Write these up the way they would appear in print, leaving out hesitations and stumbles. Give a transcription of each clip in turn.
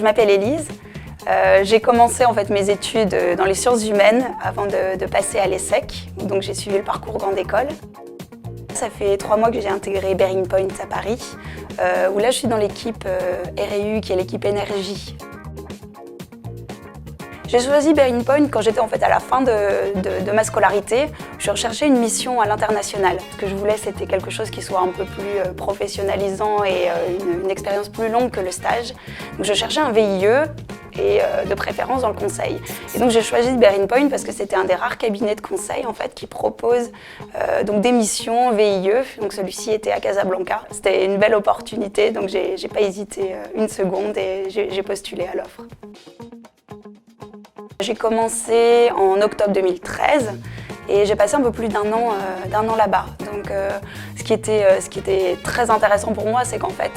je m'appelle Élise. J'ai commencé en fait mes études dans les sciences humaines avant de passer à l'ESSEC, donc j'ai suivi le parcours grande école. Ça fait 3 mois que j'ai intégré Bearing Point à Paris, où là je suis dans l'équipe REU qui est l'équipe énergie. J'ai choisi Bearing Point quand j'étais en fait à la fin de ma scolarité. Je recherchais une mission à l'international. Ce que je voulais, c'était quelque chose qui soit un peu plus professionnalisant et une expérience plus longue que le stage. Donc je cherchais un VIE et de préférence dans le conseil. Et donc j'ai choisi Bearing Point parce que c'était un des rares cabinets de conseil en fait qui propose donc des missions VIE. Donc celui-ci était à Casablanca. C'était une belle opportunité, donc j'ai pas hésité une seconde et j'ai postulé à l'offre. J'ai commencé en octobre 2013 et j'ai passé un peu plus d'un an là-bas. Donc, ce qui était très intéressant pour moi, c'est qu'en fait,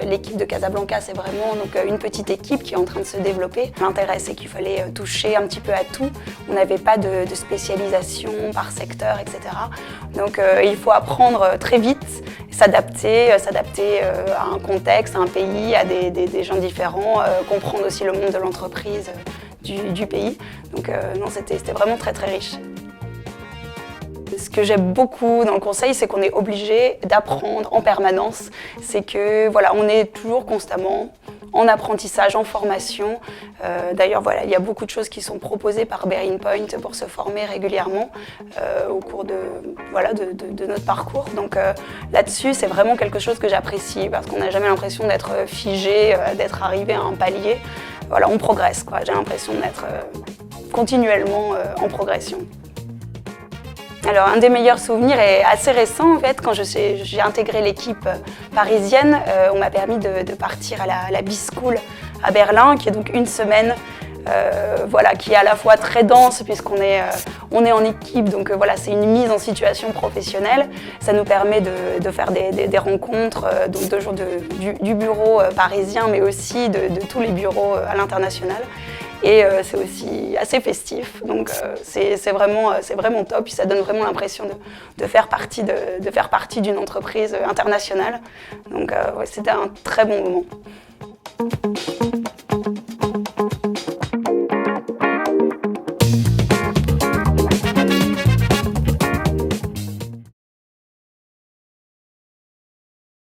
l'équipe de Casablanca, c'est vraiment une petite équipe qui est en train de se développer. L'intérêt, c'est qu'il fallait toucher un petit peu à tout. On n'avait pas de spécialisation par secteur, etc. Donc, il faut apprendre très vite, s'adapter à un contexte, à un pays, à des gens différents, comprendre aussi le monde de l'entreprise. Du pays. Donc non, c'était vraiment très très riche. Ce que j'aime beaucoup dans le conseil, c'est qu'on est obligé d'apprendre en permanence. C'est que voilà, on est toujours constamment en apprentissage, en formation. D'ailleurs, voilà, il y a beaucoup de choses qui sont proposées par Bearing Point pour se former régulièrement au cours de notre parcours. Donc là-dessus, c'est vraiment quelque chose que j'apprécie parce qu'on n'a jamais l'impression d'être figé, d'être arrivé à un palier. Voilà, on progresse, quoi. J'ai l'impression d'être continuellement en progression. Alors, un des meilleurs souvenirs est assez récent, en fait, quand j'ai intégré l'équipe parisienne. On m'a permis de partir à la B-School à Berlin, qui est donc une semaine, qui est à la fois très dense, puisqu'on est en équipe, donc voilà, c'est une mise en situation professionnelle. Ça nous permet de faire des rencontres, donc 2 jours du bureau parisien, mais aussi de tous les bureaux à l'international. Et c'est aussi assez festif, donc c'est vraiment top. Puis ça donne vraiment l'impression de faire partie d'une entreprise internationale. Donc ouais, c'était un très bon moment.